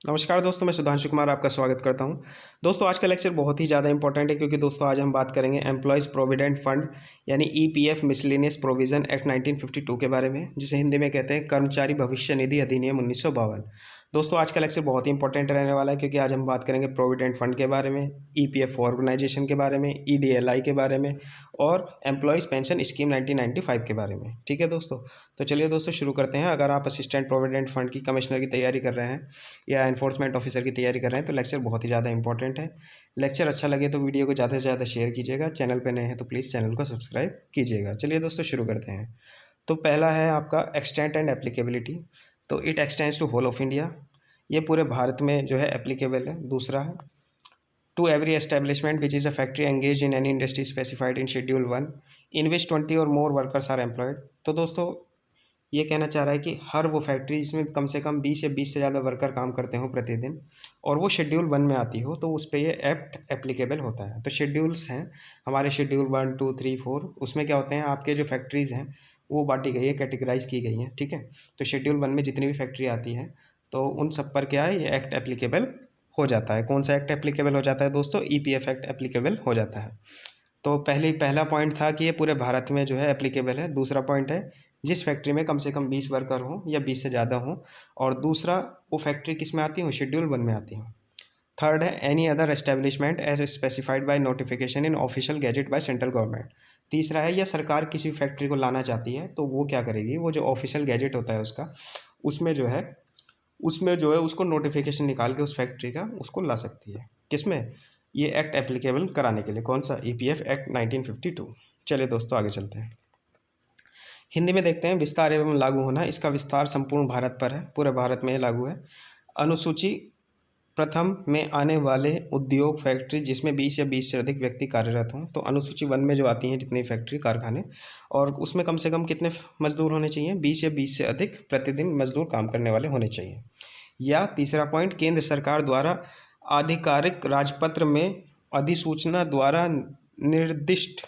नमस्कार दोस्तों, मैं सुधांशु कुमार आपका स्वागत करता हूं। दोस्तों, आज का लेक्चर बहुत ही ज़्यादा इंपॉर्टेंट है क्योंकि दोस्तों आज हम बात करेंगे एम्प्लॉयज़ प्रोविडेंट फंड यानी ईपीएफ मिसलेनियस प्रोविज़न एक्ट 1952 के बारे में, जिसे हिंदी में कहते हैं कर्मचारी भविष्य निधि अधिनियम 1952। दोस्तों, आज का लेक्चर बहुत ही इंपॉर्टेंट रहने वाला है क्योंकि आज हम बात करेंगे प्रोविडेंट फंड के बारे में, ईपीएफ ऑर्गेनाइजेशन के बारे में, ईडीएलआई के बारे में और एम्प्लॉयज़ पेंशन स्कीम 1995 के बारे में। ठीक है दोस्तों, तो चलिए दोस्तों शुरू करते हैं। अगर आप असिस्टेंट प्रोविडेंट फंड की कमिश्नर की तैयारी कर रहे हैं या एनफोर्समेंट ऑफिसर की तैयारी कर रहे हैं तो लेक्चर बहुत ही ज़्यादा इंपॉर्टेंट है। लेक्चर अच्छा लगे तो वीडियो को ज़्यादा से ज़्यादा शेयर कीजिएगा। चैनल पे नए हैं तो प्लीज़ चैनल को सब्सक्राइब कीजिएगा। चलिए दोस्तों शुरू करते हैं। तो पहला है आपका एक्सटेंट एंड एप्लीकेबिलिटी। तो it extends to whole of India, ये पूरे भारत में जो है एप्लीकेबल है। दूसरा है to every establishment which is a factory engage in any industry specified in schedule 1 in which 20 और मोर वर्कर्स आर एम्प्लॉयड। तो दोस्तों ये कहना चाह रहा है कि हर वो फैक्ट्री जिसमें कम से कम 20 या 20 से ज़्यादा वर्कर काम करते हो प्रतिदिन और वो शेड्यूल 1 में आती हो तो उस पर ये एक्ट एप्लीकेबल होता है। तो शेड्यूल्स हैं हमारे, शेड्यूल 1, 2, 3, 4, उसमें क्या होते हैं आपके जो फैक्ट्रीज़ हैं वो बांटी गई है, कैटेगराइज की गई हैं। ठीक है, तो शेड्यूल 1 में जितनी भी फैक्ट्री आती है तो उन सब पर क्या है, ये एक्ट एप्लीकेबल हो जाता है। कौन सा एक्ट एप्लीकेबल हो जाता है दोस्तों? ईपीएफ एक्ट एप्लीकेबल हो जाता है। तो पहला पॉइंट था कि ये पूरे भारत में जो है एप्लीकेबल है। दूसरा पॉइंट है जिस फैक्ट्री में कम से कम 20 वर्कर हों या 20 से ज़्यादा हों, और दूसरा वो फैक्ट्री किस में आती हो, शेड्यूल 1 में आती हो। थर्ड है any other establishment as specified by notification in official gazette by central government. तीसरा है या सरकार किसी फैक्ट्री को लाना चाहती है तो वो क्या करेगी, वो जो ऑफिशियल गैजेट होता है उसका, उसमें जो है उसको नोटिफिकेशन निकाल के उस फैक्ट्री का उसको ला सकती है। किसमें? ये एक्ट एप्लीकेबल कराने के लिए। कौन सा? EPF act 1952। चलिए दोस्तों आगे चलते हैं। हिंदी में देखते हैं विस्तार एवं लागू होना। इसका विस्तार संपूर्ण भारत पर है, पूरे भारत में लागू है। अनुसूची प्रथम में आने वाले उद्योग फैक्ट्री जिसमें 20 या 20 से अधिक व्यक्ति कार्यरत हों। तो अनुसूची 1 में जो आती हैं जितनी फैक्ट्री कारखाने, और उसमें कम से कम कितने मजदूर होने चाहिए? 20 या 20 से अधिक प्रतिदिन मजदूर काम करने वाले होने चाहिए। या तीसरा पॉइंट, केंद्र सरकार द्वारा आधिकारिक राजपत्र में अधिसूचना द्वारा निर्दिष्ट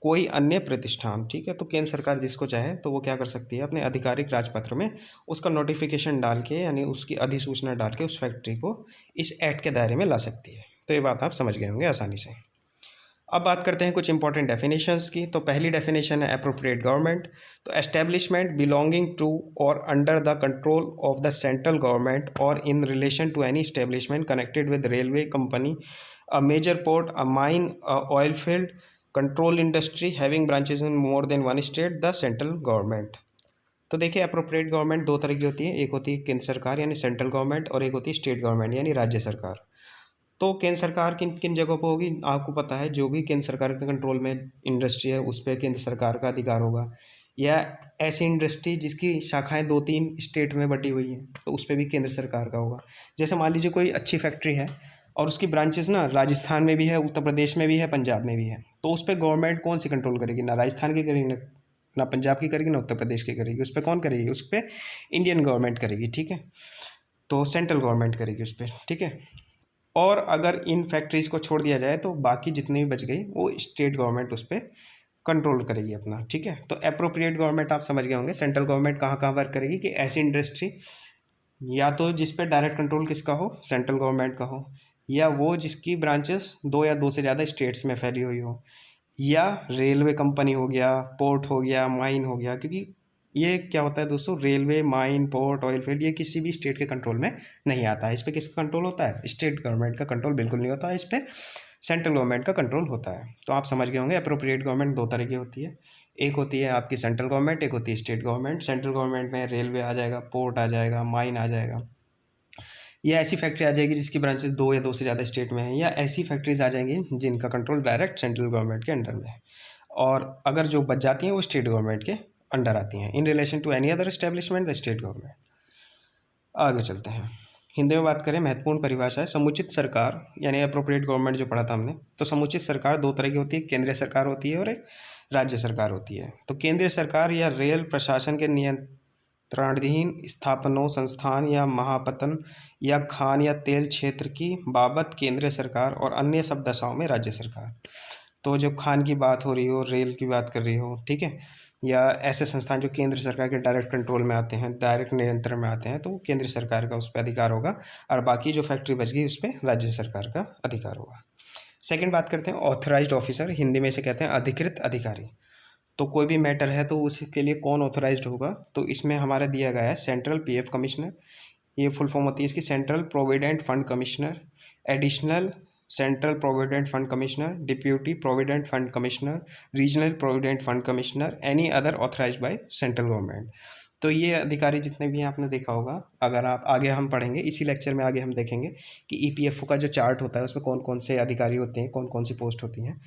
कोई अन्य प्रतिष्ठान। ठीक है, तो केंद्र सरकार जिसको चाहे तो वो क्या कर सकती है, अपने आधिकारिक राजपत्र में उसका नोटिफिकेशन डाल के यानी उसकी अधिसूचना डाल के उस फैक्ट्री को इस एक्ट के दायरे में ला सकती है। तो ये बात आप समझ गए होंगे आसानी से। अब बात करते हैं कुछ इंपॉर्टेंट डेफिनेशंस की। तो पहली डेफिनेशन है अप्रोप्रिएट गवर्नमेंट। तो एस्टेब्लिशमेंट बिलोंगिंग टू और under the control of the central government और in relation to any establishment connected with railway company, a major port, a mine, a oil field, control industry having branches in more than one state, the central government. तो देखिए appropriate government दो तरह की होती है, एक होती है केंद्र सरकार यानी सेंट्रल गवर्नमेंट और एक होती है स्टेट गवर्नमेंट यानी राज्य सरकार। तो केंद्र सरकार किन किन जगहों पर होगी आपको पता है, जो भी केंद्र सरकार के कंट्रोल में इंडस्ट्री है उस पर केंद्र सरकार का अधिकार होगा, या ऐसी इंडस्ट्री जिसकी शाखाएं 2-3 स्टेट में बटी हुई हैं तो उस पर भी केंद्र सरकार का होगा। जैसे मान लीजिए कोई अच्छी फैक्ट्री है और उसकी ब्रांचेस ना राजस्थान में भी है, उत्तर प्रदेश में भी है, पंजाब में भी है, तो उस पर गवर्नमेंट कौन सी कंट्रोल करेगी? ना राजस्थान की करेगी, ना पंजाब की करेगी, ना उत्तर प्रदेश की करेगी। उस पर कौन करेगी? उस पर इंडियन गवर्नमेंट करेगी। ठीक है, तो सेंट्रल गवर्नमेंट करेगी उस पर। ठीक है, और अगर इन फैक्ट्रीज़ को छोड़ दिया जाए तो बाकी जितनी भी बच गई वो स्टेट गवर्नमेंट उस पर कंट्रोल करेगी अपना। ठीक है, तो अप्रोप्रिएट गवर्नमेंट आप समझ गए होंगे। सेंट्रल गवर्नमेंट कहाँ कहाँ वर्क करेगी कि ऐसी इंडस्ट्री या तो जिस पे डायरेक्ट कंट्रोल किसका हो, सेंट्रल गवर्नमेंट का हो, या वो जिसकी ब्रांचेस 2 या 2 से ज़्यादा स्टेट्स में फैली हुई हो, या रेलवे कंपनी हो गया, पोर्ट हो गया, माइन हो गया। क्योंकि ये क्या होता है दोस्तों, railway, mine, port, oil field, ये किसी भी स्टेट के कंट्रोल में नहीं आता है। इस पर किसका कंट्रोल होता है? स्टेट गवर्नमेंट का कंट्रोल बिल्कुल नहीं होता है, इस पर सेंट्रल गवर्नमेंट का कंट्रोल होता है। तो आप समझ गए होंगे अप्रोप्रिएट गवर्नमेंट दो तरह की होती है, एक होती है आपकी सेंट्रल गवर्नमेंट, एक होती है स्टेट गवर्नमेंट। सेंट्रल गवर्नमेंट में रेलवे आ जाएगा, पोर्ट आ जाएगा, माइन आ जाएगा, या ऐसी फैक्ट्री आ जाएगी जिसकी ब्रांचेस 2 या 2 से ज़्यादा स्टेट में है, या ऐसी फैक्ट्रीज आ जाएंगी जिनका कंट्रोल डायरेक्ट सेंट्रल गवर्नमेंट के अंडर में है, और अगर जो बच जाती हैं वो स्टेट गवर्नमेंट के अंडर आती हैं। In relation to any other establishment the state government. आगे चलते हैं, हिंदी में बात करें, महत्वपूर्ण परिभाषा है समुचित सरकार यानी अप्रोप्रिएट गवर्नमेंट जो पढ़ा था हमने। तो समुचित सरकार दो तरह की होती है, केंद्रीय सरकार होती है और एक राज्य सरकार होती है। तो केंद्रीय सरकार या रेल प्रशासन के नियंत्रणाधीन स्थापनों, संस्थान या महापतन या खान या तेल क्षेत्र की बाबत केंद्रीय सरकार, और अन्य सब दशाओं में राज्य सरकार। तो जब खान की बात हो रही हो, रेल की बात कर रही हो, ठीक है, या ऐसे संस्थान जो केंद्र सरकार के डायरेक्ट कंट्रोल में आते हैं, डायरेक्ट नियंत्रण में आते हैं, तो वो केंद्र सरकार का उस पर अधिकार होगा, और बाकी जो फैक्ट्री बच गई उस पर राज्य सरकार का अधिकार होगा। सेकंड बात करते हैं ऑथराइज्ड ऑफिसर, हिंदी में इसे कहते हैं अधिकृत अधिकारी। तो कोई भी मैटर है तो उसके लिए कौन ऑथराइज्ड होगा, तो इसमें हमारा दिया गया है सेंट्रल पीएफ कमिश्नर, ये फुल फॉर्म होती है इसकी central provident fund commissioner, additional central provident fund commissioner, deputy provident fund commissioner, regional provident fund commissioner, any other authorised bye central government. तो ये अधिकारी जितने भी हैं आपने देखा होगा, अगर आप आगे हम पढ़ेंगे इसी लेक्चर में, आगे हम देखेंगे कि ईपीएफओ का जो चार्ट होता है उसमें कौन कौन से अधिकारी होते हैं, कौन कौन सी पोस्ट होती हैं।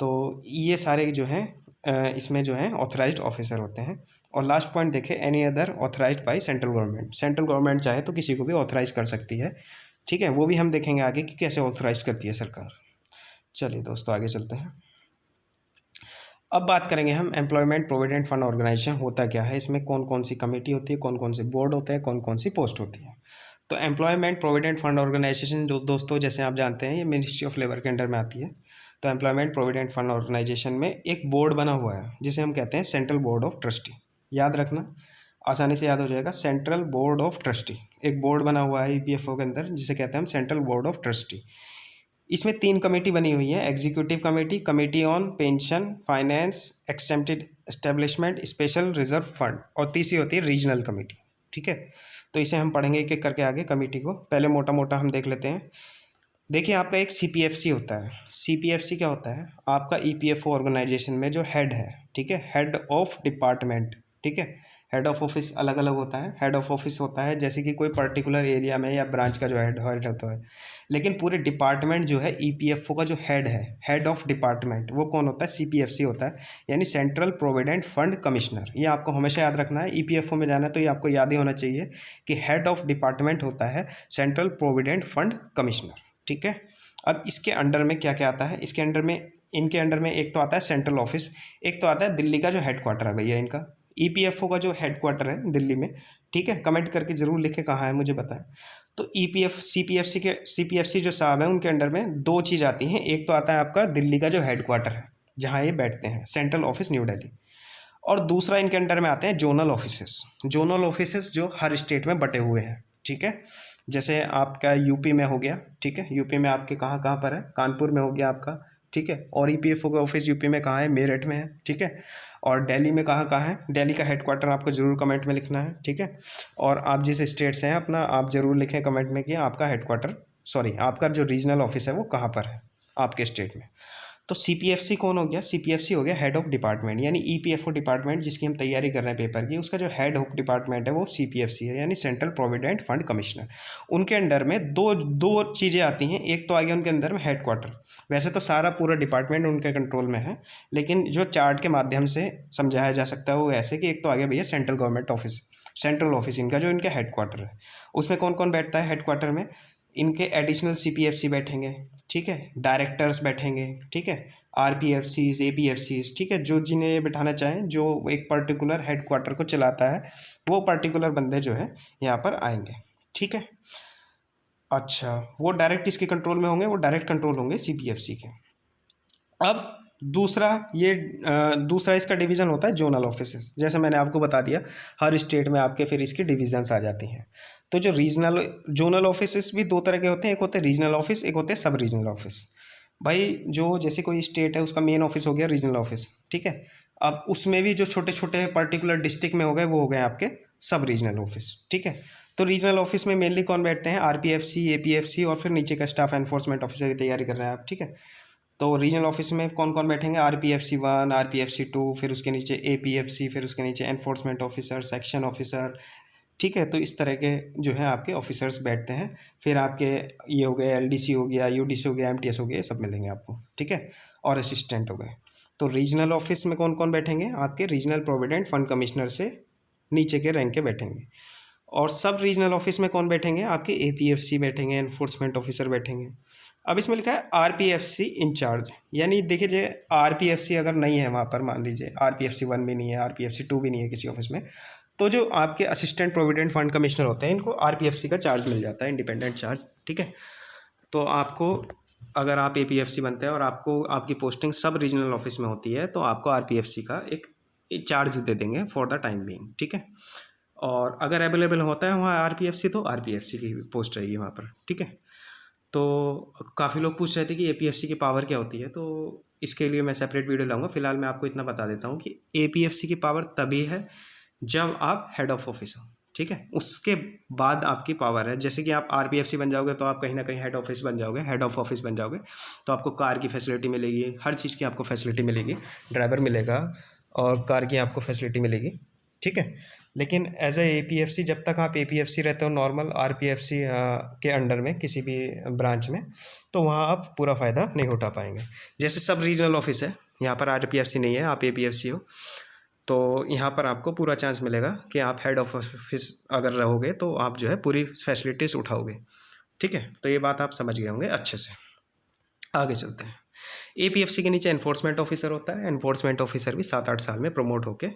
तो ये सारे जो हैं इसमें जो है ऑथराइज्ड ऑफिसर होते हैं। और लास्ट पॉइंट देखें, any other authorised bye central government, central government चाहे तो किसी को भी ऑथराइज कर सकती है, ठीक है, वो भी हम देखेंगे आगे कि कैसे ऑथराइज करती है सरकार। चलिए दोस्तों आगे चलते हैं। अब बात करेंगे हम एम्प्लॉयमेंट प्रोविडेंट फंड ऑर्गेनाइजेशन होता क्या है, इसमें कौन कौन सी कमेटी होती है, कौन कौन से बोर्ड होते हैं, कौन कौन सी पोस्ट होती है। तो एम्प्लॉयमेंट प्रोविडेंट फंड ऑर्गेनाइजेशन जो दोस्तों जैसे आप जानते हैं ये मिनिस्ट्री ऑफ लेबर के अंडर में आती है। तो एम्प्लॉयमेंट प्रोविडेंट फंड ऑर्गेनाइजेशन में एक बोर्ड बना हुआ है जिसे हम कहते हैं सेंट्रल बोर्ड ऑफ ट्रस्टी। याद रखना, आसानी से याद हो जाएगा, सेंट्रल बोर्ड ऑफ ट्रस्टी। एक बोर्ड बना हुआ है ईपीएफओ के अंदर जिसे कहते हैं हम सेंट्रल बोर्ड ऑफ ट्रस्टी। इसमें 3 कमेटी बनी हुई है, executive committee, committee on pension finance exempted establishment special reserve fund, और तीसरी होती है रीजनल कमेटी। ठीक है, तो इसे हम पढ़ेंगे एक एक करके आगे कमेटी को। पहले मोटा मोटा हम देख लेते हैं। देखिए आपका एक सीपीएफसी होता है। सीपीएफसी क्या होता है, आपका ईपीएफओ ऑर्गेनाइजेशन में जो हेड है, ठीक है, हेड ऑफ डिपार्टमेंट, ठीक है, हेड ऑफ ऑफिस अलग अलग होता है। हेड ऑफ ऑफिस होता है जैसे कि कोई पर्टिकुलर एरिया में या ब्रांच का जो हेड होता है, लेकिन पूरे डिपार्टमेंट जो है ईपीएफओ का जो हेड है, हेड ऑफ डिपार्टमेंट, वो कौन होता है, सीपीएफसी होता है, यानी सेंट्रल प्रोविडेंट फंड कमिश्नर। ये आपको हमेशा याद रखना है, ईपीएफओ में जाना है तो ये आपको याद ही होना चाहिए कि हेड ऑफ डिपार्टमेंट होता है सेंट्रल प्रोविडेंट फंड कमिश्नर। ठीक है, अब इसके अंडर में क्या क्या आता है, इसके अंडर में, इनके अंडर में एक तो आता है सेंट्रल ऑफिस, एक तो आता है दिल्ली का जो हेडक्वार्टर है भैया इनका, ईपीएफओ का जो हेडक्वार्टर है दिल्ली में। ठीक है, कमेंट करके जरूर लिखे कहाँ है मुझे बताएं। तो ईपीएफ सीपीएफसी जो साहब है उनके अंडर में 2 चीज़ आती हैं। एक तो आता है आपका दिल्ली का जो हेडक्वार्टर है जहाँ ये बैठते हैं, सेंट्रल ऑफिस न्यू दिल्ली, और दूसरा इनके अंडर में आते हैं जोनल ऑफिसेस। जोनल ऑफिसेस जो हर स्टेट में बटे हुए हैं। ठीक है, जैसे आपका यूपी में हो गया, ठीक है, यूपी में आपके कहाँ कहाँ पर है, कानपुर में हो गया आपका, ठीक है, और ईपीएफओ का ऑफिस यूपी में कहाँ है, मेरठ में है, ठीक है, और दिल्ली में कहाँ कहाँ है, दिल्ली का हेडक्वार्टर आपको जरूर कमेंट में लिखना है, ठीक है, और आप जिस स्टेट से हैं अपना आप जरूर लिखें कमेंट में कि आपका हेडक्वार्टर, सॉरी आपका जो रीजनल ऑफिस है वो कहाँ पर है आपके स्टेट में। तो सीपीएफसी कौन हो गया, सीपीएफसी हो गया हेड ऑफ डिपार्टमेंट, यानी ईपीएफओ डिपार्टमेंट जिसकी हम तैयारी कर रहे हैं पेपर की, उसका जो हेड ऑफ डिपार्टमेंट है वो सीपीएफसी है, यानी सेंट्रल प्रोविडेंट फंड कमिश्नर। उनके अंडर में दो चीज़ें आती हैं। एक तो आ गया उनके अंदर में हेडक्वार्टर, वैसे तो सारा पूरा डिपार्टमेंट उनके कंट्रोल में है, लेकिन जो चार्ट के माध्यम से समझाया जा सकता है वो ऐसे कि एक तो आ गया भैया central government office, central office इनका जो इनका हेडक्वार्टर है, उसमें कौन कौन बैठता है हेडक्वार्टर में, इनके एडिशनल सीपीएफसी बैठेंगे, ठीक है, डायरेक्टर्स बैठेंगे, ठीक है, आरपीएफसीज, एपीएफसीज, ठीक है, जो जिन्हें ये बिठाना चाहें, जो एक पर्टिकुलर हेडक्वार्टर को चलाता है वो पर्टिकुलर बंदे जो है यहाँ पर आएंगे। ठीक है, अच्छा, वो डायरेक्ट इसके कंट्रोल में होंगे, वो डायरेक्ट कंट्रोल होंगे सीपीएफसी के। अब दूसरा दूसरा इसका डिवीज़न होता है जोनल ऑफिसेस। जैसे मैंने आपको बता दिया हर स्टेट में आपके फिर इसकी डिविजन्स आ जाती हैं। तो जो रीजनल जोनल ऑफिसेस भी 2 तरह के होते हैं, एक होते हैं रीजनल ऑफिस, एक होते हैं सब रीजनल ऑफिस। भाई जो जैसे कोई स्टेट है उसका मेन ऑफिस हो गया रीजनल ऑफिस, ठीक है, अब उसमें भी जो छोटे छोटे पर्टिकुलर डिस्ट्रिक्ट में हो गए वो हो गए आपके सब रीजनल ऑफिस। ठीक है, तो रीजनल ऑफिस में मेनली कौन बैठते हैं, आरपीएफसी, एपीएफसी, और फिर नीचे का स्टाफ एनफोर्समेंट ऑफिसर की तैयारी कर रहे हैं आप। ठीक है, तो रीजनल ऑफिस में कौन कौन बैठेंगे, आरपीएफसी 1, आरपीएफसी 2, फिर उसके नीचे एपीएफसी, फिर उसके नीचे एनफोर्समेंट ऑफिसर, सेक्शन ऑफिसर। ठीक है, तो इस तरह के जो है आपके ऑफिसर्स बैठते हैं। फिर आपके ये हो गए एलडीसी हो गया, यूडीसी हो गया, एमटीएस हो गया, ये सब मिलेंगे आपको। ठीक है, और असिस्टेंट हो गए। तो रीजनल ऑफिस में कौन कौन बैठेंगे, आपके रीजनल प्रोविडेंट फंड कमिश्नर से नीचे के रैंक के बैठेंगे। और सब रीजनल ऑफिस में कौन बैठेंगे, आपके एपीएफसी बैठेंगे, एनफोर्समेंट ऑफिसर बैठेंगे। अब इसमें लिखा है आरपीएफसी इंचार्ज, यानी देखिए जो आरपीएफसी अगर नहीं है वहाँ पर, मान लीजिए आरपीएफसी 1 भी नहीं है, आरपीएफसी 2 भी नहीं है किसी ऑफिस में, तो जो आपके असिस्टेंट प्रोविडेंट फंड कमिश्नर होते हैं इनको आरपीएफसी का चार्ज मिल जाता है, इंडिपेंडेंट चार्ज। ठीक है, तो आपको अगर आप एपीएफसी बनते हैं और आपको आपकी पोस्टिंग सब रीजनल ऑफिस में होती है तो आपको आरपीएफसी का एक चार्ज दे देंगे फॉर द टाइम बीइंग, ठीक है। और अगर अवेलेबल होता है वहाँ आरपीएफसी तो आरपीएफसी की पोस्ट रहेगी वहाँ पर, ठीक है। तो काफ़ी लोग पूछ रहे थे कि एपीएफसी की पावर क्या होती है, तो इसके लिए मैं सेपरेट वीडियो लाऊंगा। फिलहाल मैं आपको इतना बता देता हूँ कि एपीएफसी की पावर तभी है जब आप हेड ऑफ ऑफिस हो, ठीक है। उसके बाद आपकी पावर है। जैसे कि आप आरपीएफसी बन जाओगे तो आप कहीं ना कहीं हेड ऑफिस बन जाओगे, हेड ऑफ ऑफिस बन जाओगे तो आपको कार की फैसिलिटी मिलेगी, हर चीज़ की आपको फैसिलिटी मिलेगी, ड्राइवर मिलेगा और कार की आपको फैसिलिटी मिलेगी, ठीक है। लेकिन एज ए एपीएफसी जब तक आप एपीएफसी रहते हो नॉर्मल आरपीएफसी के अंडर में किसी भी ब्रांच में, तो वहाँ आप पूरा फ़ायदा नहीं उठा पाएंगे। जैसे सब रीजनल ऑफिस है, यहाँ पर आरपीएफसी नहीं है, आप एपीएफसी हो, तो यहाँ पर आपको पूरा चांस मिलेगा कि आप हेड ऑफ ऑफिस अगर रहोगे तो आप जो है पूरी फैसिलिटीज़ उठाओगे, ठीक है। तो ये बात आप समझ गए होंगे अच्छे से। आगे चलते हैं। एपीएफसी के नीचे एनफोर्समेंट ऑफिसर होता है। एनफोर्समेंट ऑफिसर भी 7-8 साल में प्रमोट होकर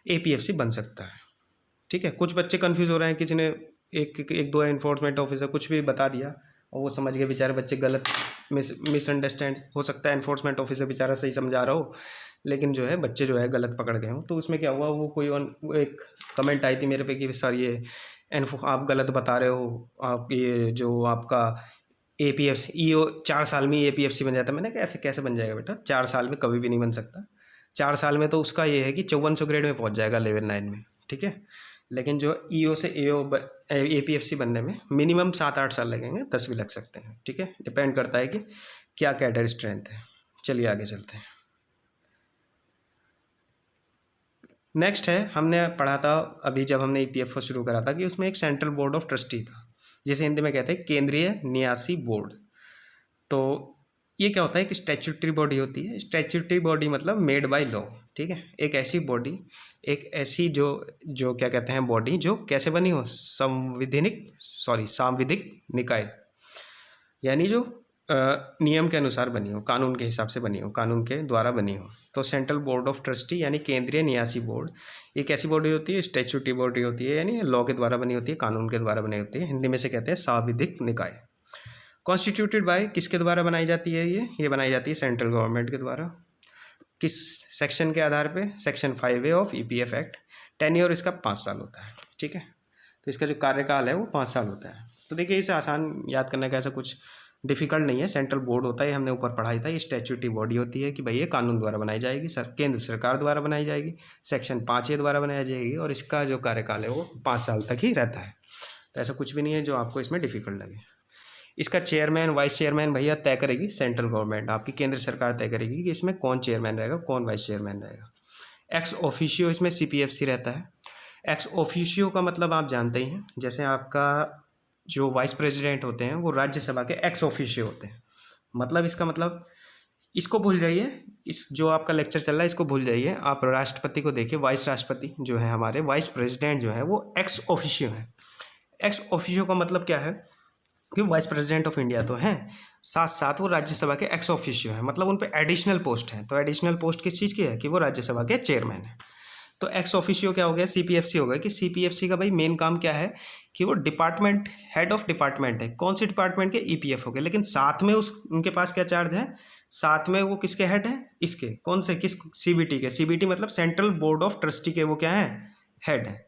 एपीएफसी बन सकता है, ठीक है। कुछ बच्चे कंफ्यूज हो रहे हैं, किसी ने एक दो एनफोर्समेंट ऑफिसर कुछ भी बता दिया और वो समझ गए, बेचारे बच्चे गलत मिसअंडरस्टैंड हो सकता है। एनफोर्समेंट ऑफिसर बेचारा सही समझा रहा हो लेकिन जो है बच्चे जो है गलत पकड़ गए हों। तो उसमें क्या हुआ, वो एक कमेंट आई थी मेरे पे कि सर ये आप गलत बता रहे हो, आप ये जो आपका एपीएफसी ईओ 4 साल में एपीएफसी बन जाता है। मैंने कहा ऐसे कैसे बन जाएगा बेटा, 4 साल में कभी भी नहीं बन सकता। 4 साल में तो उसका ये है कि 5400 ग्रेड में पहुंच जाएगा लेवल 9 में, ठीक है। लेकिन जो ईओ से एपीएफसी बनने में मिनिमम 7-8 साल लगेंगे, 10 भी लग सकते हैं, ठीक है। डिपेंड करता है कि क्या कैडर स्ट्रेंथ है। चलिए आगे चलते हैं। नेक्स्ट है, हमने पढ़ा था अभी जब हमने ईपीएफओ शुरू करा था कि उसमें एक सेंट्रल बोर्ड ऑफ ट्रस्टी था, जिसे हिंदी में कहते हैं केंद्रीय न्यासी बोर्ड। तो ये क्या होता है, एक स्टैट्यूटरी बॉडी होती है। स्टैट्यूटरी बॉडी मतलब मेड बाय लॉ, ठीक है। एक ऐसी बॉडी, एक ऐसी जो जो क्या कहते हैं बॉडी, जो कैसे बनी हो, सांविधिक निकाय, यानी जो नियम के अनुसार बनी हो, कानून के हिसाब से बनी हो, कानून के द्वारा बनी हो। तो सेंट्रल बोर्ड ऑफ ट्रस्टी यानी केंद्रीय न्यासी बोर्ड एक ऐसी बॉडी होती है, स्टैट्यूटरी बॉडी होती है, यानी लॉ के द्वारा बनी होती है, कानून के द्वारा बनी होती है। हिंदी में से कहते हैं सांविधिक निकाय। कॉन्स्टिट्यूटेड बाय किसके द्वारा बनाई जाती है, ये बनाई जाती है सेंट्रल गवर्नमेंट के द्वारा। किस सेक्शन के आधार पे, section 5A of EPF act. Tenure इसका 5 साल होता है, ठीक है। तो इसका जो कार्यकाल है वो 5 साल होता है। तो देखिए इसे आसान याद करने का ऐसा कुछ डिफिकल्ट नहीं है। सेंट्रल बोर्ड होता है, हमने ऊपर पढ़ाई था। ये स्टैट्यूटरी बॉडी होती है कि भाई ये कानून द्वारा बनाई जाएगी, केंद्र सरकार द्वारा बनाई जाएगी, सेक्शन 5A द्वारा बनाई जाएगी और इसका जो कार्यकाल है वो 5 साल तक ही रहता है। तो ऐसा कुछ भी नहीं है जो आपको इसमें डिफिकल्ट लगे। इसका चेयरमैन वाइस चेयरमैन भैया तय करेगी सेंट्रल गवर्नमेंट, आपकी केंद्र सरकार तय करेगी कि इसमें कौन चेयरमैन रहेगा, कौन वाइस चेयरमैन रहेगा। एक्स ऑफिशियो इसमें सीपीएफसी रहता है। एक्स ऑफिशियो का मतलब आप जानते ही हैं, जैसे आपका जो वाइस प्रेसिडेंट होते हैं वो राज्यसभा के एक्स ऑफिशियो होते हैं। मतलब इसका मतलब, इसको भूल जाइए, इस जो आपका लेक्चर चल रहा है इसको भूल जाइए। आप राष्ट्रपति को देखिए, वाइस राष्ट्रपति जो है हमारे, वाइस प्रेसिडेंट जो है वो एक्स ऑफिशियो है। एक्स ऑफिशियो का मतलब क्या है कि वाइस प्रेसिडेंट ऑफ इंडिया तो हैं, साथ साथ वो राज्यसभा के एक्स ऑफिशियो हैं, मतलब उन पे एडिशनल पोस्ट है। तो एडिशनल पोस्ट किस चीज़ की है कि वो राज्यसभा के चेयरमैन है। तो एक्स ऑफिशियो क्या हो गया, सीपीएफसी हो गया। कि सीपीएफसी का भाई मेन काम क्या है कि वो डिपार्टमेंट, हेड ऑफ डिपार्टमेंट है। कौन से डिपार्टमेंट के, ईपीएफओ के। लेकिन साथ में उनके पास क्या चार्ज है, साथ में वो किसके हेड है, इसके कौन से, किस सीबीटी के। सीबीटी मतलब सेंट्रल बोर्ड ऑफ ट्रस्टी के वो क्या है, हेड है,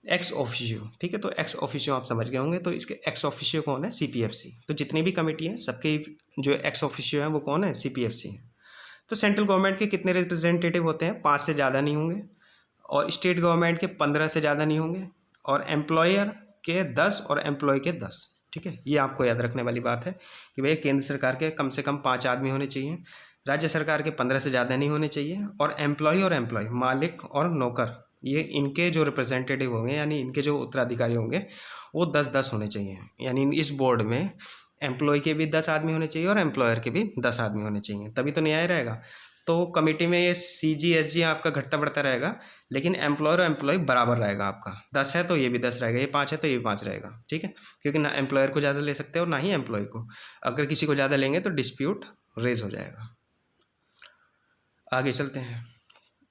एक्स ऑफिशियो, ठीक है। तो एक्स ऑफिशियो आप समझ गए होंगे। तो इसके एक्स ऑफिशियो कौन है, सीपीएफसी। तो जितनी भी कमेटी है सबके जो एक्स ऑफिशियो है वो कौन है, सीपीएफसी है। तो सेंट्रल गवर्नमेंट के कितने रिप्रेजेंटेटिव होते हैं, 5 से ज़्यादा नहीं होंगे, और स्टेट गवर्नमेंट के 15 से ज़्यादा नहीं होंगे, और एम्प्लॉयर के 10 और एम्प्लॉय के 10, ठीक है। ये आपको याद रखने वाली बात है कि भैया केंद्र सरकार के कम से कम 5 आदमी होने चाहिए, राज्य सरकार के 15 से ज़्यादा नहीं होने चाहिए, और एम्प्लॉय मालिक और नौकर, ये इनके जो रिप्रेजेंटेटिव होंगे यानी इनके जो उत्तराधिकारी होंगे वो 10-10 होने चाहिए। यानी इस बोर्ड में एम्प्लॉय के भी 10 आदमी होने चाहिए और एम्प्लॉयर के भी 10 आदमी होने चाहिए, तभी तो न्याय रहेगा। तो कमेटी में ये CG SG आपका घटता बढ़ता रहेगा, लेकिन एम्प्लॉयर और एम्प्लॉय बराबर रहेगा। आपका 10 है तो ये भी 10 रहेगा, ये 5 है तो ये भी 5 रहेगा, ठीक है। क्योंकि ना एम्प्लॉयर को ज़्यादा ले सकते हैं और ना ही एम्प्लॉय को। अगर किसी को ज़्यादा लेंगे तो डिस्प्यूट रेज हो जाएगा। आगे चलते हैं।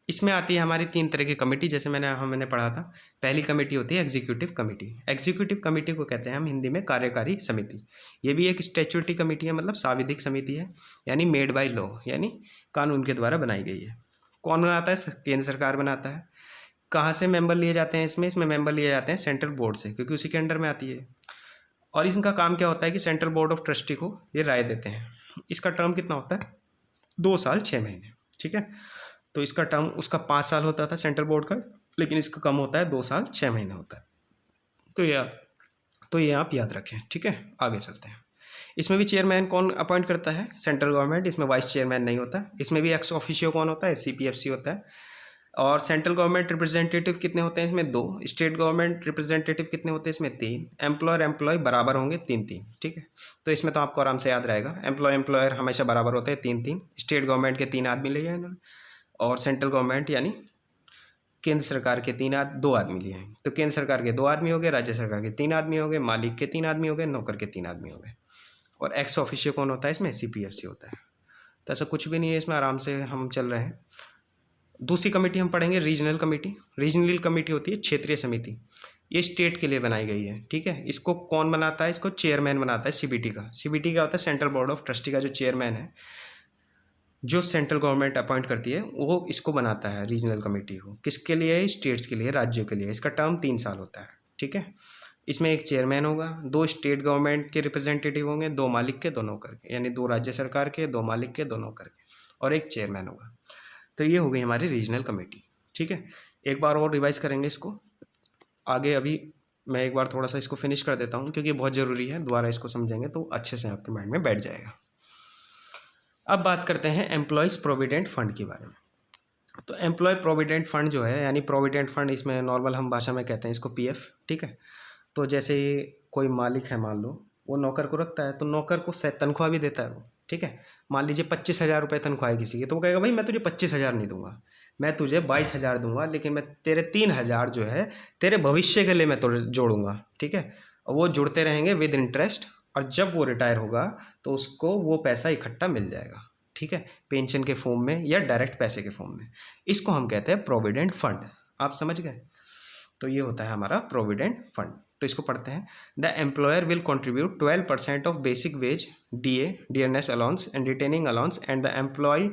इसमें आती है हमारी 3 तरह की कमेटी, जैसे मैंने पढ़ा था। पहली कमेटी होती है एग्जीक्यूटिव कमेटी। एग्जीक्यूटिव कमेटी को कहते हैं हम हिंदी में कार्यकारी समिति। ये भी एक स्टैट्यूटरी कमेटी है, मतलब सांविधिक समिति है, यानी मेड बाय लॉ, यानी कानून के द्वारा बनाई गई है, कौन बनाता है? केंद्र सरकार बनाता है। कहाँ से मेंबर लिए जाते हैं इसमें मेंबर लिए जाते हैं सेंट्रल बोर्ड से, क्योंकि उसी के अंडर में आती है। और इनका काम क्या होता है कि सेंट्रल बोर्ड ऑफ ट्रस्टी को ये राय देते हैं। इसका टर्म कितना होता है? 2 साल 6 महीने, ठीक है। तो इसका टर्म उसका 5 साल होता था सेंट्रल बोर्ड का, लेकिन इसका कम होता है, 2 साल 6 महीने होता है। तो ये आप याद रखें, ठीक है। आगे चलते हैं। इसमें भी चेयरमैन कौन अपॉइंट करता है? Central government. इसमें वाइस चेयरमैन नहीं होता। इसमें भी एक्स ऑफिशियो कौन होता है? CPFC होता है। और सेंट्रल गवर्नमेंट रिप्रेजेंटेटिव कितने होते हैं इसमें? 2। स्टेट गवर्नमेंट रिप्रेजेंटेटिव कितने होते हैं इसमें? 3। एम्प्लॉय बराबर होंगे 3-3, ठीक है। तो इसमें तो आपको आराम से याद रहेगा। एम्प्लॉयर हमेशा बराबर होते हैं 3-3। स्टेट गवर्नमेंट के 3 आदमी लिए हैं इन्होंने, और सेंट्रल गवर्नमेंट यानी केंद्र सरकार के 2 आदमी लिए हैं। तो केंद्र सरकार के 2 आदमी हो गए, राज्य सरकार के 3 आदमी हो गए, मालिक के 3 आदमी हो गए, नौकर के 3 आदमी हो गए। और एक्स ऑफिशियो कौन होता है इसमें? CPFC होता है। तो ऐसा कुछ भी नहीं है इसमें, आराम से हम चल रहे हैं। दूसरी कमेटी हम पढ़ेंगे रीजनल कमेटी। रीजनल कमेटी होती है क्षेत्रीय समिति। ये स्टेट के लिए बनाई गई है, ठीक है। इसको कौन बनाता है? इसको चेयरमैन बनाता है CBT का। CBT क्या होता है? सेंट्रल बोर्ड ऑफ ट्रस्टी का जो चेयरमैन है, जो सेंट्रल गवर्नमेंट अपॉइंट करती है, वो इसको बनाता है रीजनल कमेटी को। किसके लिए? स्टेट्स के लिए, राज्यों के लिए। इसका टर्म 3 साल होता है, ठीक है। इसमें एक चेयरमैन होगा, 2 स्टेट गवर्नमेंट के रिप्रेजेंटेटिव होंगे, 2 मालिक के, 2 नौकर के, यानी 2 राज्य सरकार के, 2 मालिक के, 2 नौकर के, और एक चेयरमैन होगा। तो ये हो गई हमारी रीजनल कमेटी, ठीक है। एक बार और रिवाइज करेंगे इसको आगे। अभी मैं एक बार थोड़ा सा इसको फिनिश कर देता हूँ, क्योंकि बहुत ज़रूरी है। दोबारा इसको समझेंगे तो अच्छे से आपके माइंड में बैठ जाएगा। अब बात करते हैं एम्प्लॉयज़ प्रोविडेंट फंड के बारे में। तो एम्प्लॉय प्रोविडेंट फंड जो है, यानी प्रोविडेंट फंड, इसमें नॉर्मल हम भाषा में कहते हैं इसको PF, ठीक है। तो जैसे कोई मालिक है, मान लो वो नौकर को रखता है, तो नौकर को तनख्वाह भी देता है वो, ठीक है। मान लीजिए 25,000 रुपये तनख्वाह है किसी की, तो वो कहेगा भाई मैं तुझे 25,000 नहीं दूंगा, मैं तुझे 22,000 दूंगा, लेकिन मैं तेरे 3,000 जो है तेरे भविष्य के लिए मैं तो जोड़ूंगा, ठीक है। और वो जुड़ते रहेंगे विद इंटरेस्ट, और जब वो रिटायर होगा तो उसको वो पैसा इकट्ठा मिल जाएगा, ठीक है, पेंशन के फॉर्म में या डायरेक्ट पैसे के फॉर्म में। इसको हम कहते हैं प्रोविडेंट फंड। आप समझ गए? तो ये होता है हमारा प्रोविडेंट फंड। तो इसको पढ़ते हैं। The employer will contribute 12% of basic wage, DA, dearness allowance and retaining allowance, and the employee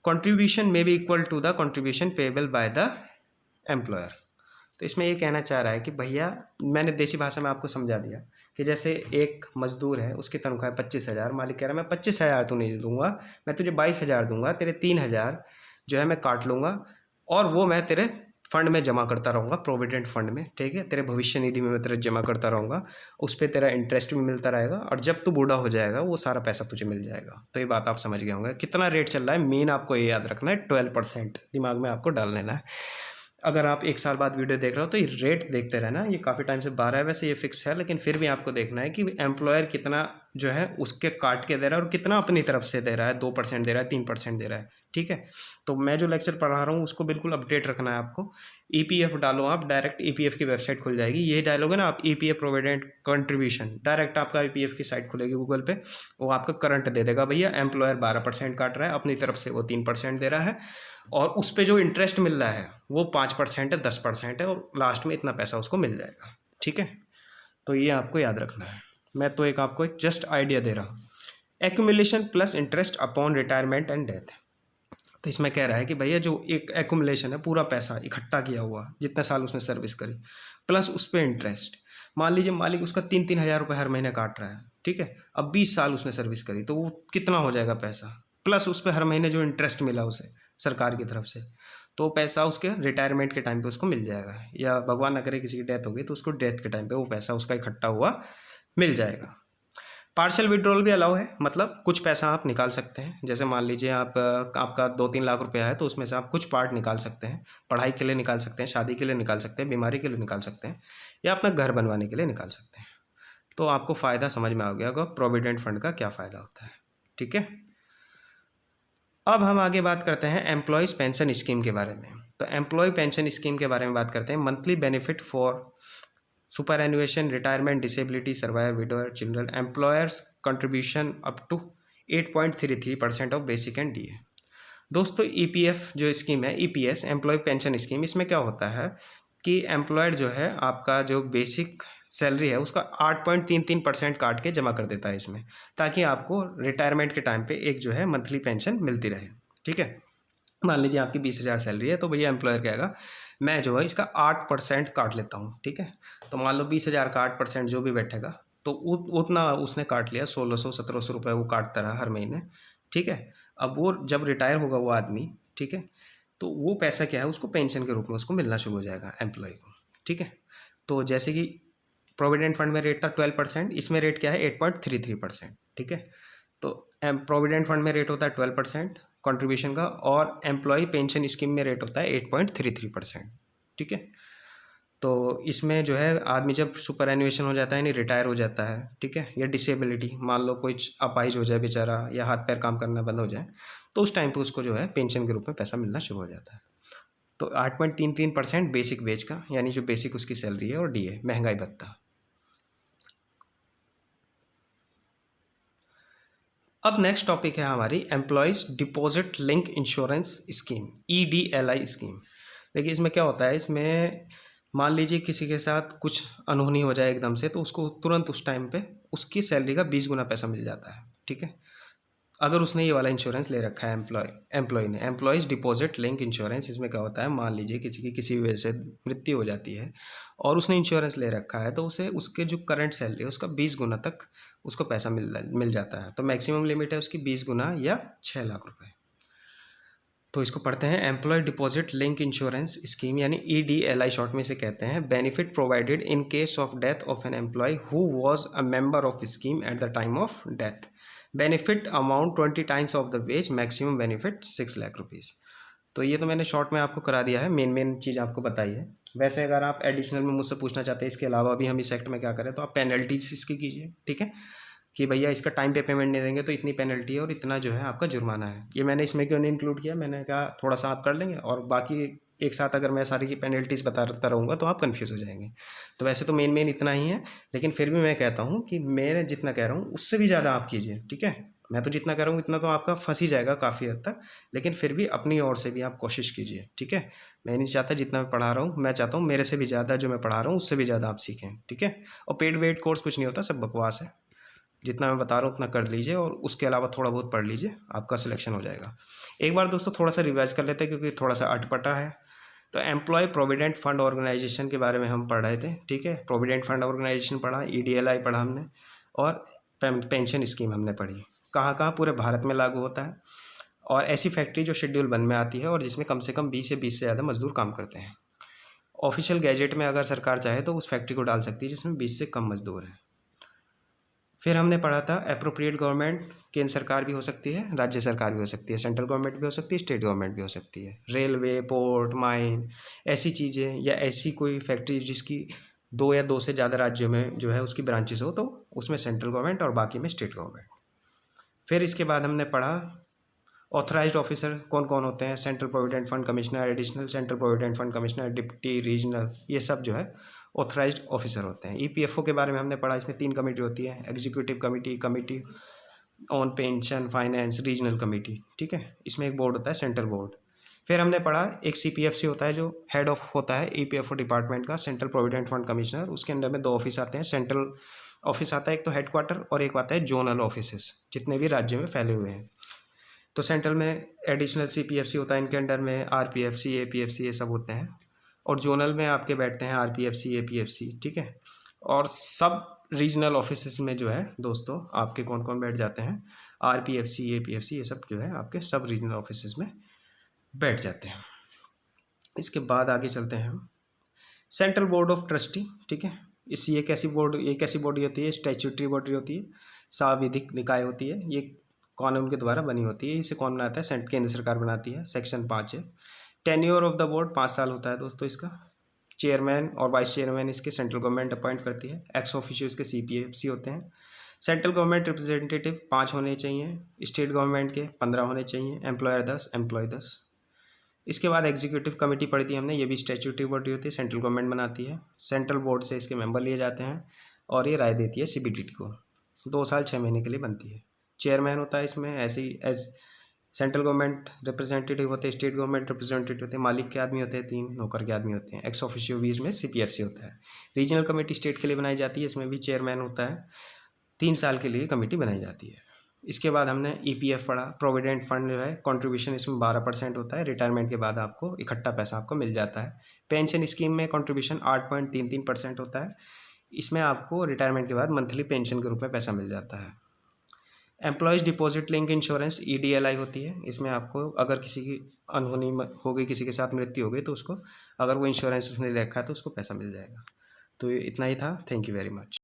contribution may be equal to the contribution payable by the employer. तो इसमें ये कहना चाह रहा है कि भैया, मैंने देसी भाषा में आपको समझा दिया कि जैसे एक मजदूर है, उसकी तनख्वाह है 25,000, मालिक कह रहा है मैं 25,000 तो नहीं दूंगा, मैं तुझे 22,000 दूंगा, तेरे 3,000 जो है मैं काट लूँगा, और वो मैं तेरे फंड में जमा करता रहूँगा, प्रोविडेंट फंड में, ठीक है, तेरे भविष्य निधि में मैं तेरे जमा करता रहूँगा, उस पर तेरा इंटरेस्ट भी मिलता रहेगा, और जब तू बूढ़ा हो जाएगा वो सारा पैसा तुझे मिल जाएगा। तो ये बात आप समझ गए होंगे। कितना रेट चल रहा है, मेन आपको ये याद रखना है, 12% दिमाग में आपको डाल लेना है। अगर आप 1 साल बाद वीडियो देख रहे हो तो ये रेट देखते रहना। ये काफ़ी टाइम से 12 है, वैसे ये फिक्स है, लेकिन फिर भी आपको देखना है कि एम्प्लॉयर कितना जो है उसके काट के दे रहा है और कितना अपनी तरफ से दे रहा है। 2% दे रहा है, 3% दे रहा है, ठीक है। तो मैं जो लेक्चर पढ़ा रहा हूँ उसको बिल्कुल अपडेट रखना है आपको। EPF डालो आप, डायरेक्ट EPF की वेबसाइट खुल जाएगी। ये डालोगे ना आप EPF प्रोविडेंट कंट्रीब्यूशन, डायरेक्ट आपका EPF की साइट खुलेगी गूगल पे, वो आपका करंट दे देगा। भैया एम्प्लॉयर 12% काट रहा है, अपनी तरफ से वो 3% दे रहा है, और उस पर जो इंटरेस्ट मिल रहा है वो 5% है, 10% है, और लास्ट में इतना पैसा उसको मिल जाएगा, ठीक है। तो ये आपको याद रखना है। मैं तो आपको एक जस्ट आइडिया दे रहा हूँ। Accumulation plus interest upon retirement and death. तो इसमें कह रहा है कि भैया जो एक एक्यूमुलेशन है, पूरा पैसा इकट्ठा किया हुआ जितने साल उसने सर्विस करी, प्लस उस पर इंटरेस्ट। मान लीजिए मालिक उसका 3-3 हज़ार रुपये हर महीने काट रहा है, ठीक है। अब 20 साल उसने सर्विस करी, तो वो कितना हो जाएगा पैसा, प्लस उस पर हर महीने जो इंटरेस्ट मिला उसे सरकार की तरफ से, तो पैसा उसके रिटायरमेंट के टाइम पे उसको मिल जाएगा, या भगवान ना करे किसी की डेथ हो गई तो उसको डेथ के टाइम पे वो पैसा उसका इकट्ठा हुआ मिल जाएगा। पार्शियल विड्रॉल भी अलाउ है, मतलब कुछ पैसा आप निकाल सकते हैं। जैसे मान लीजिए आपका 2-3 लाख रुपया है, तो उसमें से आप कुछ पार्ट निकाल सकते हैं। पढ़ाई के लिए निकाल सकते हैं, शादी के लिए निकाल सकते हैं, बीमारी के लिए निकाल सकते हैं, या अपना घर बनवाने के लिए निकाल सकते हैं। तो आपको फ़ायदा समझ में आ गया होगा प्रोविडेंट फंड का क्या फ़ायदा होता है, ठीक है। अब हम आगे बात करते हैं एम्प्लॉयज़ पेंशन स्कीम के बारे में। तो एम्प्लॉय पेंशन स्कीम के बारे में बात करते हैं। Monthly benefit for superannuation, retirement, disability, survivor, widower, children, employers contribution up to 8.33% of basic and DA। दोस्तों EPF जो स्कीम है, EPS एम्प्लॉय पेंशन स्कीम, इसमें क्या होता है कि एम्प्लॉयड जो है आपका जो बेसिक सैलरी है उसका 8.33% काट के जमा कर देता है इसमें, ताकि आपको रिटायरमेंट के टाइम पे एक जो है मंथली पेंशन मिलती रहे, ठीक है। मान लीजिए आपकी 20,000 सैलरी है, तो भैया एम्प्लॉयर कहेगा मैं जो है इसका 8% काट लेता हूँ, ठीक है। तो मान लो 20,000 का 8% जो भी बैठेगा, तो उतना उसने काट लिया, 1,600-1,700 रुपये वो काटता रहा हर महीने, ठीक है। अब वो जब रिटायर होगा वो आदमी, ठीक है, तो वो पैसा क्या है उसको पेंशन के रूप में उसको मिलना शुरू हो जाएगा एम्प्लॉय को, ठीक है। तो जैसे कि प्रोविडेंट फंड में रेट था 12%, इसमें रेट क्या है 8.33%, ठीक है। तो प्रोविडेंट फंड में रेट होता है 12% कंट्रीब्यूशन का, और एम्प्लॉय पेंशन स्कीम में रेट होता है 8.33%, ठीक है। तो इसमें जो है आदमी जब सुपर एनुएशन हो जाता है यानी रिटायर हो जाता है, ठीक है, या डिसेबिलिटी, मान लो कोई अपाहिज हो जाए बेचारा, या हाथ पैर काम करना बंद हो जाए, तो उस टाइम पे उसको जो है पेंशन के रूप में पैसा मिलना शुरू हो जाता है। तो 8.33% बेसिक वेज का, यानी जो बेसिक उसकी सैलरी है, और DA महंगाई भत्ता। अब नेक्स्ट टॉपिक है हमारी employees deposit link insurance scheme, EDLI scheme. देखिए इसमें क्या होता है, इसमें मान लीजिए किसी के साथ कुछ अनहोनी हो जाए एकदम से, तो उसको तुरंत उस टाइम पे उसकी सैलरी का 20 गुना पैसा मिल जाता है, ठीक है, अगर उसने ये वाला इंश्योरेंस ले रखा है एम्प्लॉय ने। एम्प्लॉयज़ डिपॉजिट लिंक इंश्योरेंस, इसमें क्या होता है, मान लीजिए किसी की किसी वजह से मृत्यु हो जाती है और उसने इंश्योरेंस ले रखा है, तो उसे उसके जो करंट सैलरी है उसका 20 गुना तक उसको पैसा मिल जाता है। तो मैक्सिमम लिमिट है उसकी 20 गुना या 6 लाख रुपए। तो इसको पढ़ते हैं employee deposit link insurance scheme, यानी EDLI शॉर्ट में इसे कहते हैं। Benefit provided in case of death of an employee who was a member of scheme at the time of death. Benefit amount 20 times of the wage, maximum benefit 6 lakh rupees. तो ये तो मैंने short में आपको करा दिया है, मेन चीज़ आपको बताई है। वैसे अगर आप एडिशनल में मुझसे पूछना चाहते हैं इसके अलावा भी हम इस एक्ट में क्या करें, तो आप पेनल्टीज इसकी कीजिए, ठीक है, कि भैया इसका टाइम पे पेमेंट नहीं देंगे तो इतनी पेनल्टी है और इतना जो है आपका जुर्माना है। ये मैंने इसमें क्यों नहीं इंक्लूड किया, मैंने कहा थोड़ा सा आप कर लेंगे, और बाकी एक साथ अगर मैं सारी की पेनल्टीज़ बताता रहूँगा तो आप कन्फ्यूज़ हो जाएंगे। तो वैसे तो मेन इतना ही है, लेकिन फिर भी मैं कहता हूँ कि मैं जितना कह रहा हूँ उससे भी ज़्यादा आप कीजिए, ठीक है। मैं तो जितना कह रहा हूँ इतना तो आपका फंस ही जाएगा काफ़ी हद तक, लेकिन फिर भी अपनी ओर से भी आप कोशिश कीजिए, ठीक है। मैं नहीं चाहता जितना मैं पढ़ा रहा हूँ, मैं चाहता हूँ मेरे से भी ज़्यादा जो मैं पढ़ा रहा हूँ उससे भी ज़्यादा आप सीखें, ठीक है। और पेड वेड कोर्स कुछ नहीं होता, सब बकवास है। जितना मैं बता रहा हूँ उतना कर लीजिए, और उसके अलावा थोड़ा बहुत पढ़ लीजिए, आपका सिलेक्शन हो जाएगा। एक बार दोस्तों थोड़ा सा रिवाइज कर लेते हैं क्योंकि थोड़ा सा अटपटा है। तो एम्प्लॉय प्रोविडेंट फंड ऑर्गेनाइजेशन के बारे में हम पढ़ रहे थे, ठीक है। प्रोविडेंट फंड ऑर्गेनाइजेशन पढ़ा, EDLI पढ़ा हमने, और पेंशन स्कीम हमने पढ़ी। कहाँ कहाँ, पूरे भारत में लागू होता है, और ऐसी फैक्ट्री जो शेड्यूल 1 में आती है और जिसमें कम से कम 20 से ज़्यादा मजदूर काम करते हैं। ऑफिशियल गैजेट में अगर सरकार चाहे तो उस फैक्ट्री को डाल सकती है जिसमें 20 से कम मजदूर हैं। फिर हमने पढ़ा था एप्रोप्रिएट गवर्नमेंट, केंद्र सरकार भी हो सकती है, राज्य सरकार भी हो सकती है, सेंट्रल गवर्नमेंट भी हो सकती है, स्टेट गवर्नमेंट भी हो सकती है। रेलवे, पोर्ट, माइन, ऐसी चीज़ें, या ऐसी कोई फैक्ट्री जिसकी 2 या 2 से ज़्यादा राज्यों में जो है उसकी ब्रांचेस हो, तो उसमें सेंट्रल गवर्नमेंट और बाकी में स्टेट गवर्नमेंट। फिर इसके बाद हमने पढ़ा ऑथराइज्ड ऑफिसर कौन कौन होते हैं, central provident fund commissioner, additional central provident fund commissioner, deputy, regional, ये सब जो है ऑथराइज्ड ऑफिसर होते हैं। EPFO के बारे में हमने पढ़ा, इसमें 3 कमेटी होती है, executive committee, committee on pension finance, regional committee, ठीक है। इसमें एक बोर्ड होता है सेंट्रल बोर्ड। फिर हमने पढ़ा एक CPFC होता है जो हेड ऑफ होता है EPFO डिपार्टमेंट का, सेंट्रल प्रोविडेंट फंड कमिश्नर। उसके अंडर में 2 ऑफिस आते हैं, सेंट्रल ऑफिस आता है एक तो हेडक्वार्टर, और एक आता है जोनल ऑफिसेस, जितने भी राज्यों में फैले हुए हैं। तो सेंट्रल में एडिशनल CPFC होता है, इनके अंडर में RPFC, APFC ये सब होते हैं, और जोनल में आपके बैठते हैं RPFC, APFC, ठीक है। और सब रीजनल ऑफिस में जो है दोस्तों आपके कौन कौन बैठ जाते हैं, RPFC, APFC, ये सब जो है आपके सब रीजनल ऑफिस में बैठ जाते हैं। इसके बाद आगे चलते हैं हम, सेंट्रल बोर्ड ऑफ ट्रस्टी, ठीक है। ये कैसी बॉडी होती है, स्टैट्यूटरी बॉडी होती है, सांविधिक निकाय होती है, ये कानून के द्वारा बनी होती है। इसे कौन बनाता है, केंद्र सरकार बनाती है, सेक्शन 5 है। टेन्योर ऑफ द बोर्ड 5 साल होता है दोस्तों इसका। चेयरमैन और वाइस चेयरमैन इसके सेंट्रल गवर्नमेंट अपॉइंट करती है। एक्स ऑफिशियो इसके CPFC होते हैं। सेंट्रल गवर्नमेंट रिप्रेजेंटेटिव 5 होने चाहिए, स्टेट गवर्नमेंट के 15 होने चाहिए, एम्प्लॉयर 10, एम्प्लॉय 10। इसके बाद एग्जीक्यूटिव कमेटी पढ़ी थी हमने, ये भी स्टैट्यूटरी बॉडी होती है, सेंट्रल गवर्नमेंट बनाती है। सेंट्रल बोर्ड से इसके मेंबर लिए जाते हैं और ये राय देती है CBDT को, 2 साल 6 महीने के लिए बनती है। चेयरमैन होता है इसमें ऐसे ही एज सेंट्रल गवर्नमेंट रिप्रेजेंटेटिव होते हैं, स्टेट गवर्नमेंट रिप्रेजेंटेटिव होते हैं, मालिक के आदमी होते हैं 3, नौकर के आदमी होते हैं। एक्स ऑफिशियो भी इसमें CPFC होता है। रीजनल कमेटी स्टेट के लिए बनाई जाती है, इसमें भी चेयरमैन होता है, 3 साल के लिए कमेटी बनाई जाती है। इसके बाद हमने ईपीएफ पढ़ा, प्रोविडेंट फंड जो है कंट्रीब्यूशन इसमें 12% होता है, रिटायरमेंट के बाद आपको इकट्ठा पैसा आपको मिल जाता है। पेंशन स्कीम में कंट्रीब्यूशन 8.33% होता है, इसमें आपको रिटायरमेंट के बाद मंथली पेंशन के रूप में पैसा मिल जाता है। Employees deposit link insurance EDLI होती है, इसमें आपको अगर किसी की अनहोनी हो गई, किसी के साथ मृत्यु हो गई, तो उसको अगर वो इंश्योरेंस उसने रखा है तो उसको पैसा मिल जाएगा। तो इतना ही था। Thank you very much.